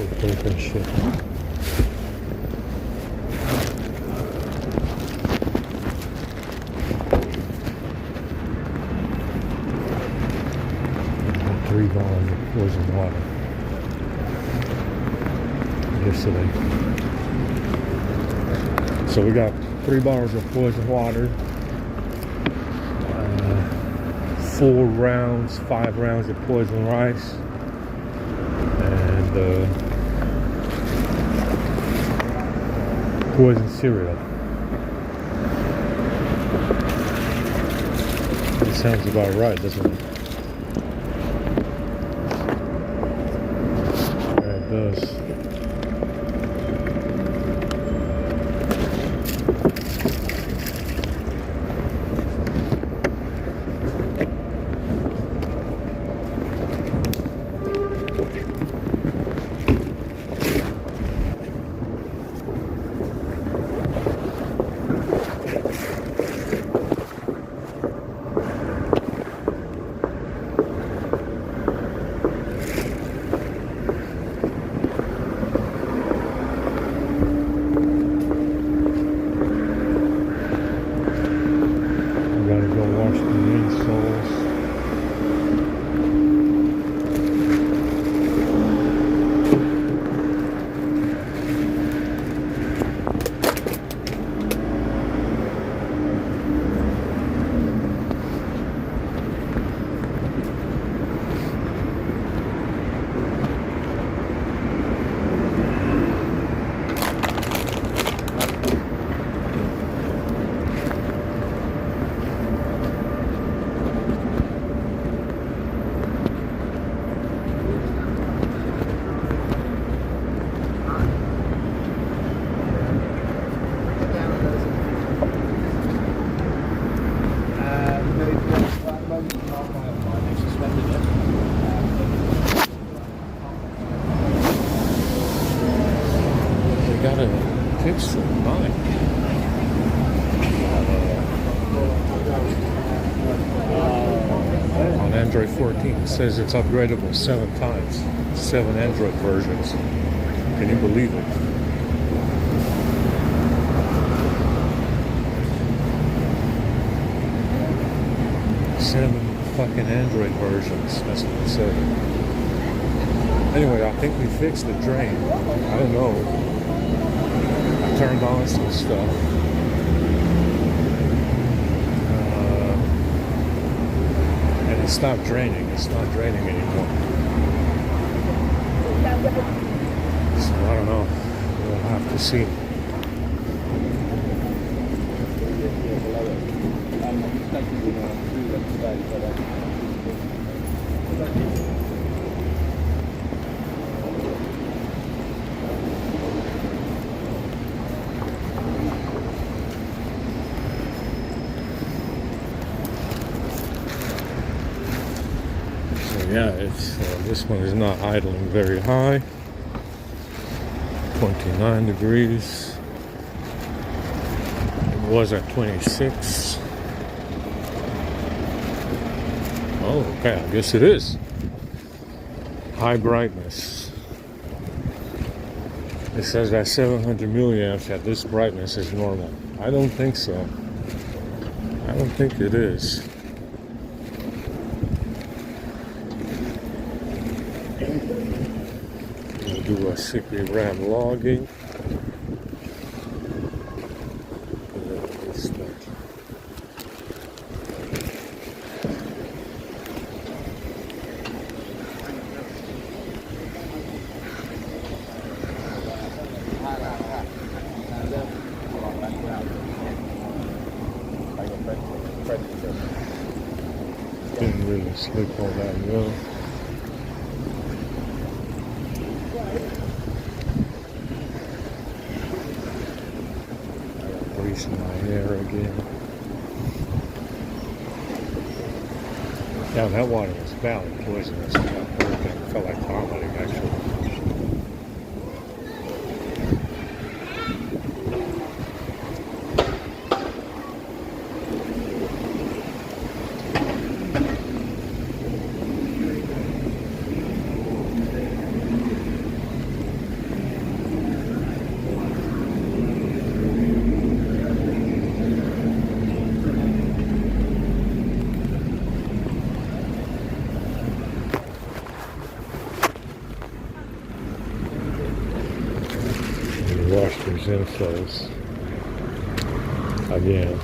Open shit. And 3 gallons of poison water yesterday. So we got 3 bottles of poison water, 5 rounds of poison rice, and poison cereal. That sounds about right, doesn't it? Yeah, it does. Fix the bike. On Android 14, it says it's upgradable 7 times. 7 Android versions. Can you believe it? Seven fucking Android versions. That's what it said. Anyway, I think we fixed the drain. I don't know. Turned on some stuff. And it stopped draining. It's not draining anymore. So I don't know. We'll have to see. Yeah, it's this one is not idling very high. 29 degrees. It was at 26. Oh, okay, I guess it is. High brightness. It says that 700 milliamps at this brightness is normal. I don't think so. I don't think it is. Do a secret RAM logging. Didn't really sleep all that well. My hair again. Yeah, that water was badly poisonous. It felt like vomiting, actually. watch these inflows again.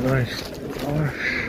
Nice wash.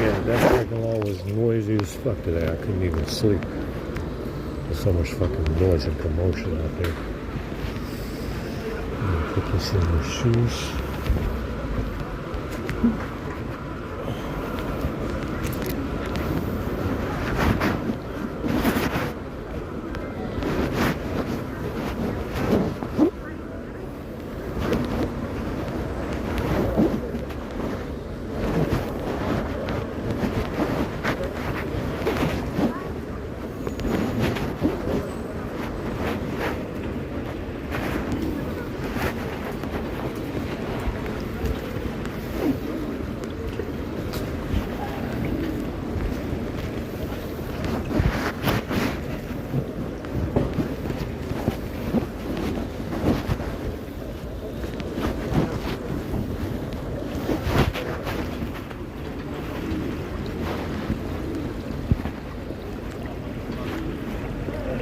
Yeah, that parking lot was noisy as fuck today. I couldn't even sleep. There's so much fucking noise and commotion out there. Put this in my shoes.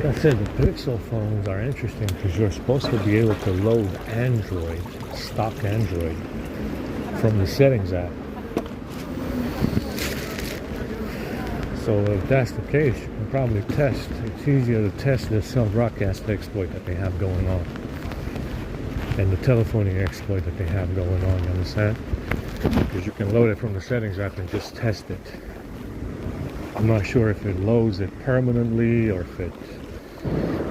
Like I said, the Pixel phones are interesting because you're supposed to be able to load Android, stock Android, from the settings app. So if that's the case, you can probably test. It's easier to test this self-broadcast exploit that they have going on and the telephoning exploit that they have going on, you understand? Because you can load it from the settings app and just test it. I'm not sure if it loads it permanently or if it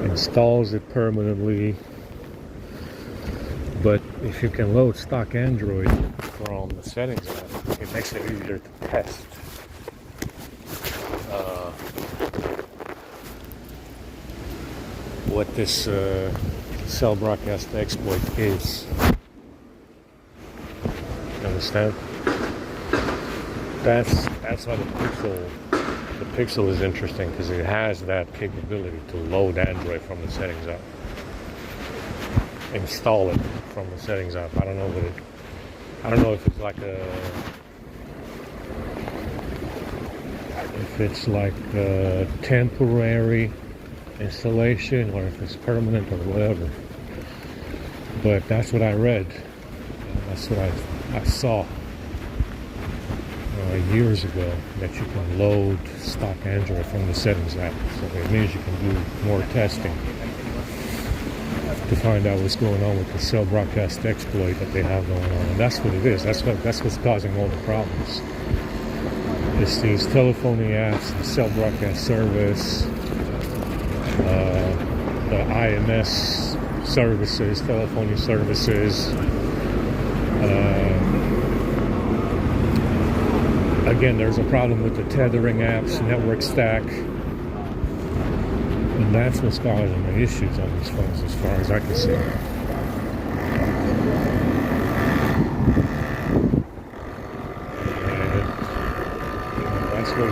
installs it permanently, but if you can load stock Android from the settings app, it makes it easier to test. what this cell broadcast exploit is. You understand? That's why the Pixel is interesting, because it has that capability to load Android from the settings app, install it from the settings app. I don't know if it's like a temporary installation or if it's permanent or whatever. But that's what I read. That's what I saw years ago, that you can load stock Android from the settings app. So it means you can do more testing to find out what's going on with the cell broadcast exploit that they have going on. And that's what it is. That's what's causing all the problems. It's these telephony apps, the cell broadcast service, the IMS services, telephony services. Again, there's a problem with the tethering apps, network stack, and that's what's causing the issues on these phones, as far as I can see. And that's what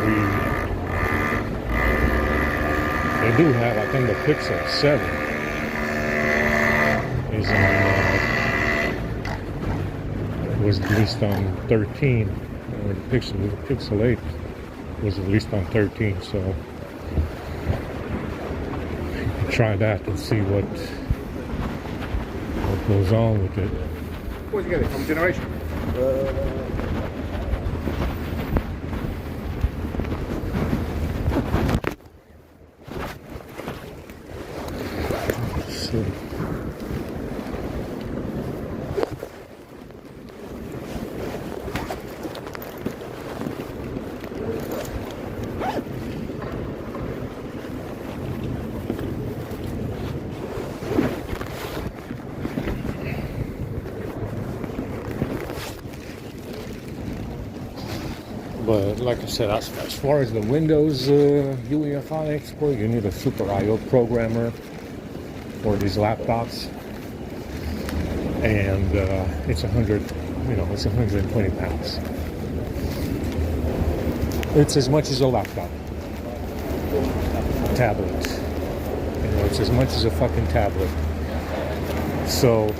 they do have. I think the Pixel 7 was released on 13. The Pixel 8 was released on 13, so you can try that and see what goes on with it. What did you get it from? Generation? So, but like I said, as far as the Windows UEFI exploit, you need a Super I/O programmer for these laptops, and it's 120 pounds. It's as much as a laptop, a tablet. It's as much as a fucking tablet. So,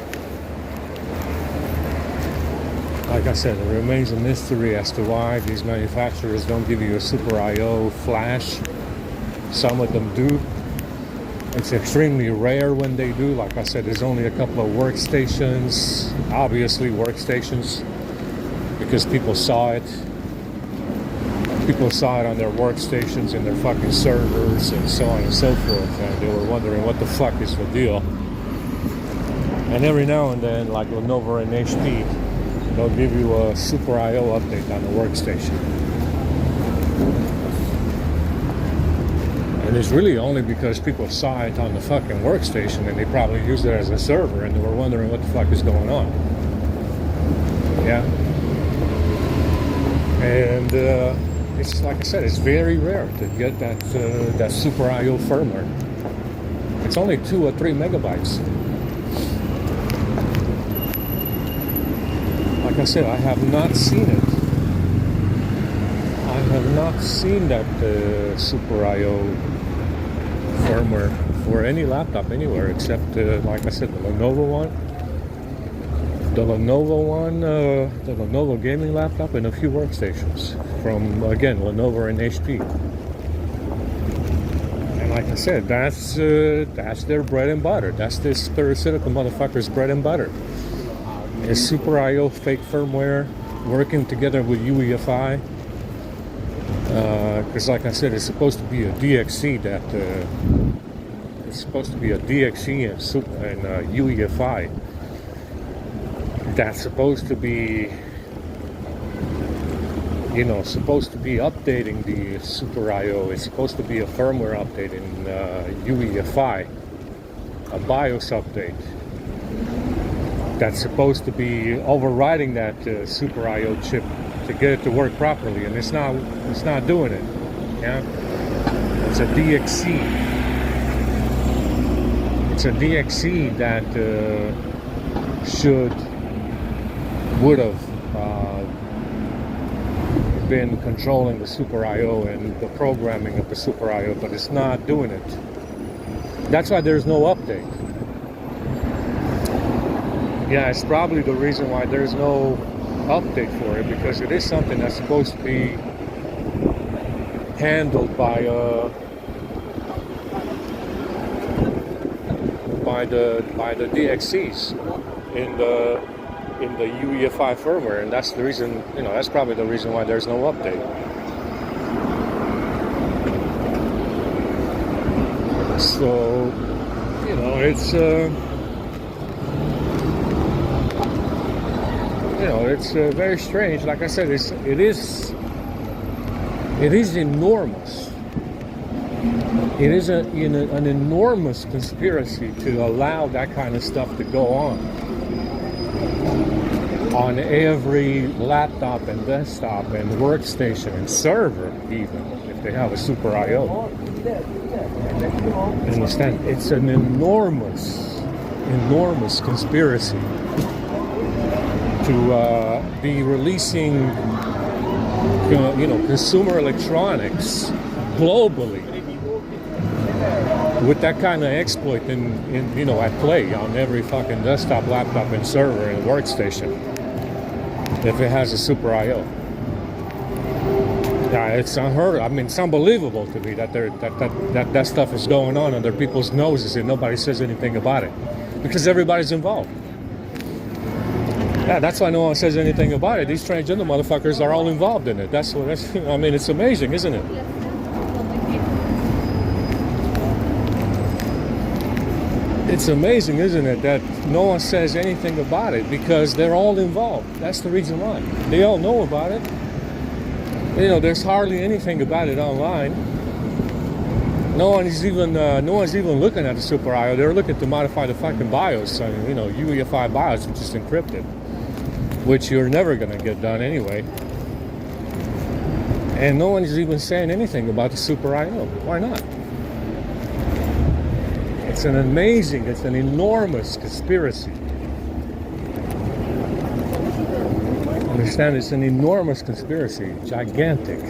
like I said, it remains a mystery as to why these manufacturers don't give you a Super I/O flash. Some of them do. It's extremely rare when they do. Like I said, there's only a couple of workstations, obviously workstations, because people saw it. People saw it on their workstations and their fucking servers and so on and so forth, and they were wondering what the fuck is the deal. And every now and then, like Lenovo and HP, they'll give you a Super I/O update on the workstation. And it's really only because people saw it on the fucking workstation and they probably used it as a server and they were wondering what the fuck is going on. Yeah. And it's like I said, it's very rare to get that Super I/O firmware. It's only 2 or 3 megabytes. Like I said, I have not seen it. I have not seen that Super I/O firmware for any laptop anywhere except, like I said, the Lenovo one. The Lenovo gaming laptop, and a few workstations from, again, Lenovo and HP. And like I said, that's their bread and butter. That's this parasitical motherfucker's bread and butter. Is Super I/O fake firmware working together with UEFI? Because like I said, it's supposed to be a DXC it's supposed to be a DXC and UEFI. That's supposed to be, supposed to be updating the Super I/O. It's supposed to be a firmware update in UEFI, a BIOS update. That's supposed to be overriding that Super I/O chip to get it to work properly, and it's not doing it. Yeah, it's a DXC. It's a DXE that would have been controlling the Super I/O and the programming of the Super I/O, but it's not doing it. That's why there's no update. Yeah, it's probably the reason why there's no update for it, because it is something that's supposed to be handled by the DXCs in the UEFI firmware, and that's the reason. That's probably the reason why there's no update. So, it's it's very strange. Like I said, it is enormous. It is an enormous conspiracy to allow that kind of stuff to go on every laptop and desktop and workstation and server, even if they have a Super I/O. Understand? It's an enormous conspiracy to be releasing, consumer electronics globally with that kind of exploit at play on every fucking desktop, laptop, and server and workstation. If it has a Super I/O, yeah, it's unheard of. I mean, it's unbelievable to me that stuff is going on under people's noses and nobody says anything about it, because everybody's involved. Yeah, that's why no one says anything about it. These transgender motherfuckers are all involved in it. I mean, it's amazing, isn't it? It's amazing, isn't it, that no one says anything about it, because they're all involved. That's the reason why. They all know about it. There's hardly anything about it online. No one's even looking at the Super I/O. They're looking to modify the fucking BIOS. UEFI BIOS, which is encrypted, which you're never gonna get done anyway. And no one's even saying anything about the Super I/O. Why not? It's an enormous conspiracy. Understand, it's an enormous conspiracy, gigantic.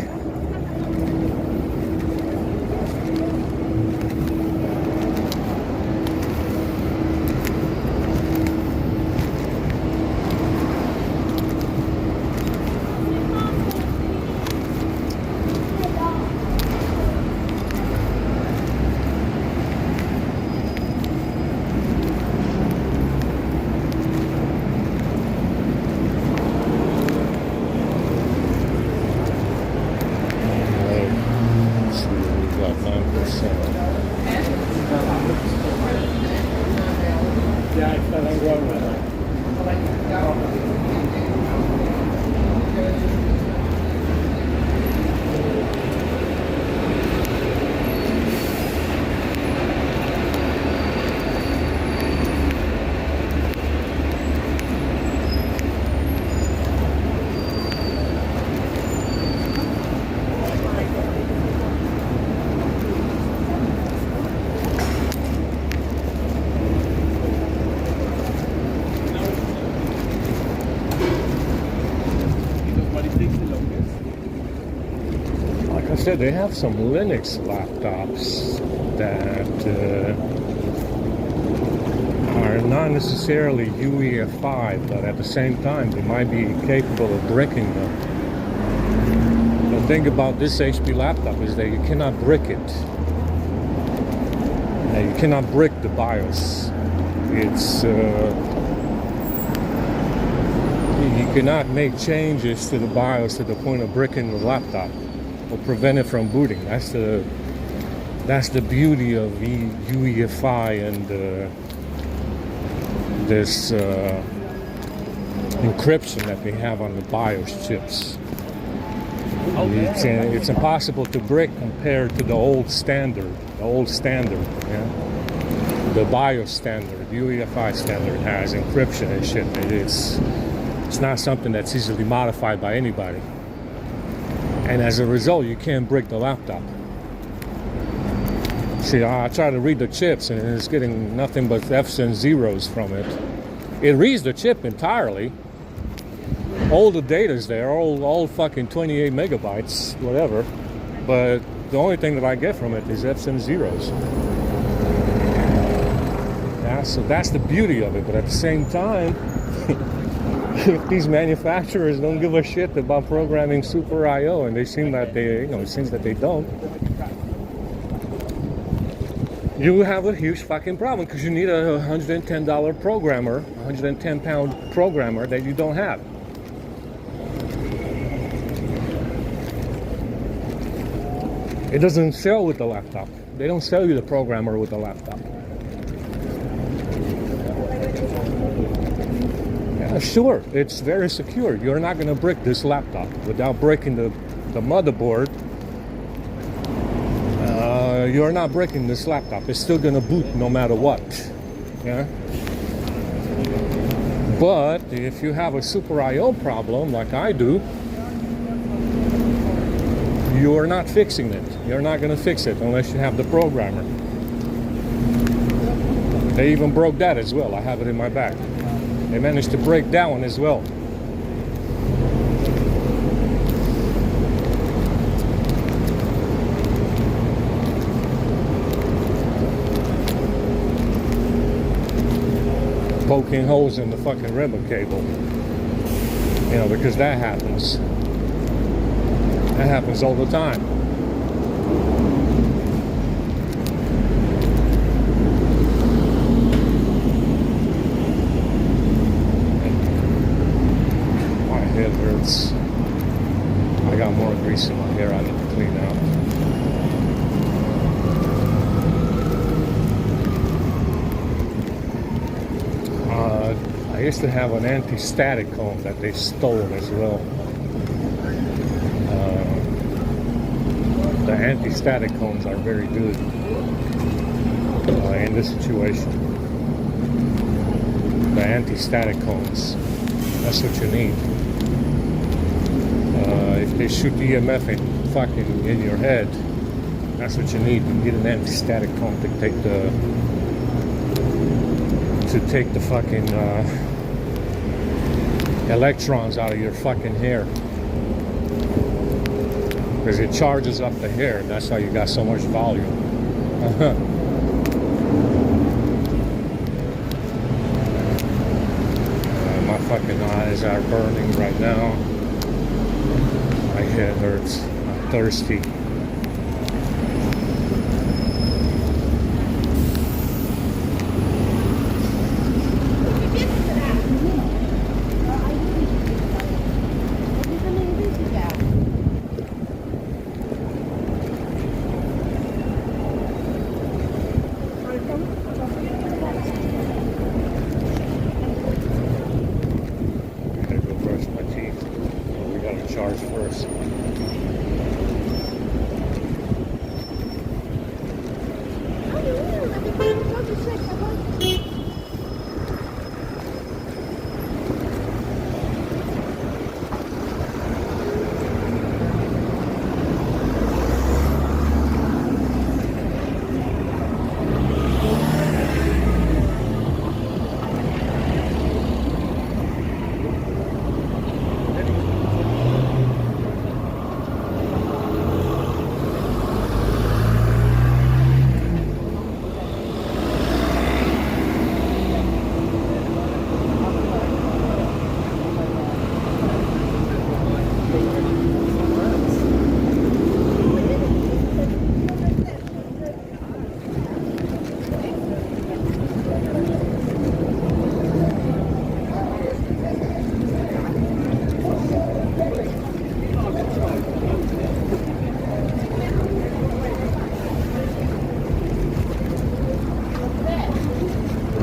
They have some Linux laptops that are not necessarily UEFI, but at the same time they might be capable of bricking them. The thing about this HP laptop is that you cannot brick it. You cannot brick the BIOS. You cannot make changes to the BIOS to the point of bricking the laptop or prevent it from booting. That's the beauty of UEFI and this encryption that they have on the BIOS chips. It's impossible to brick compared to the old standard. Yeah? The BIOS standard, UEFI standard, has encryption and shit. It's not something that's easily modified by anybody. And as a result, you can't brick the laptop. See, I try to read the chips and it's getting nothing but F's and zeros from it. It reads the chip entirely. All the data's there, all fucking 28 megabytes, whatever. But the only thing that I get from it is F's and zeros. Yeah, so that's the beauty of it. But at the same time, if these manufacturers don't give a shit about programming Super I/O, and they seem that they, it seems that they don't, you have a huge fucking problem because you need a $110 programmer, 110-pound programmer that you don't have. It doesn't sell with the laptop. They don't sell you the programmer with the laptop. Yeah, sure, it's very secure. You're not going to brick this laptop without breaking the motherboard. You're not breaking this laptop. It's still going to boot no matter what. Yeah. But if you have a Super I/O problem like I do, you're not fixing it. You're not going to fix it unless you have the programmer. They even broke that as well. I have it in my bag. They managed to break that one as well. Poking holes in the fucking ribbon cable. Because that happens. That happens all the time. My head hurts. I got more grease in my hair I need to clean out. I used to have an anti-static comb that they stole as well. The anti-static combs are very good in this situation. The anti-static combs, that's what you need. If they shoot EMF in your head, that's what you need. You need an anti-static comb to take the fucking electrons out of your fucking hair. Because it charges up the hair, and that's how you got so much volume. My fucking eyes are burning right now. My head hurts. I'm thirsty. Charge first.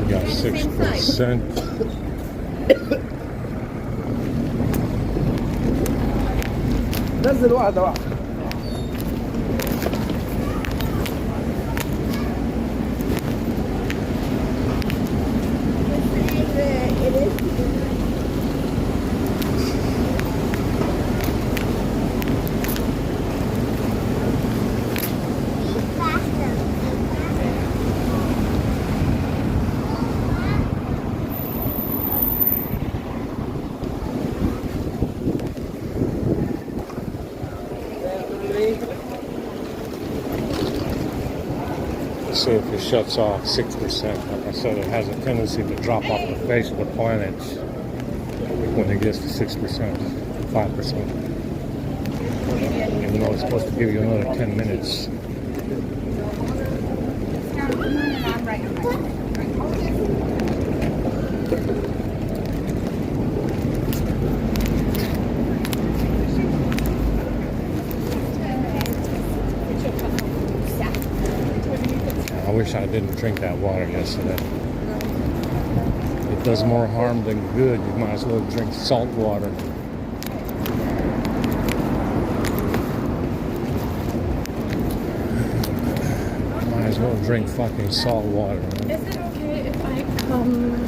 got 6%. نزل واحدة واحدة. See if it shuts off 6%. Like I said, it has a tendency to drop off the face of the planet when it gets to 6%, 5%. Even though it's supposed to give you another 10 minutes. I wish I didn't drink that water yesterday. It does more harm than good. You might as well drink salt water. Might as well drink fucking salt water. Is it okay if I come?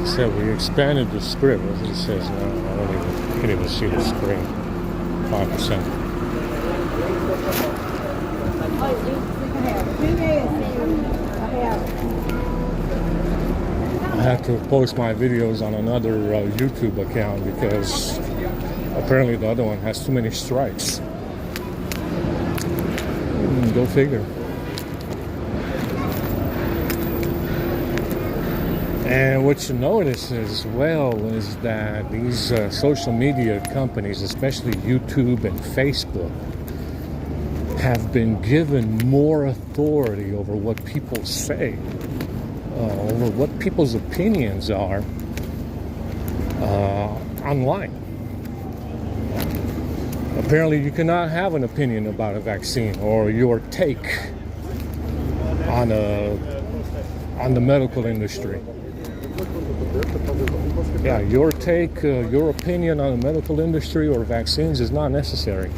Said we expanded the script. What it says now, I can't even see the screen. 5%. I have to post my videos on another YouTube account because apparently the other one has too many strikes. Go figure. And what you notice as well is that these social media companies, especially YouTube and Facebook, have been given more authority over what people say, over what people's opinions are online. Apparently, you cannot have an opinion about a vaccine or your take on the medical industry. Yeah, your take, your opinion on the medical industry or vaccines is not necessary.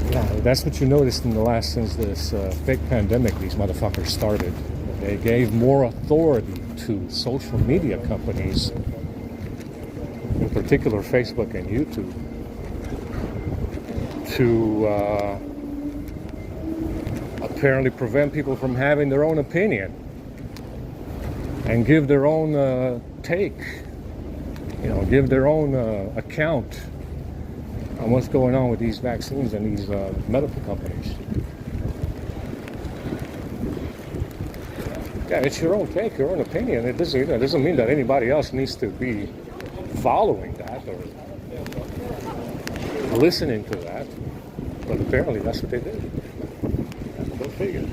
Yeah, that's what you noticed since this fake pandemic these motherfuckers started. They gave more authority to social media companies, in particular Facebook and YouTube, to apparently prevent people from having their own opinion and give their own take, give their own account on what's going on with these vaccines and these medical companies. Yeah, it's your own take, your own opinion. It doesn't mean that anybody else needs to be following that or listening to that. But apparently that's what they did. Go figure.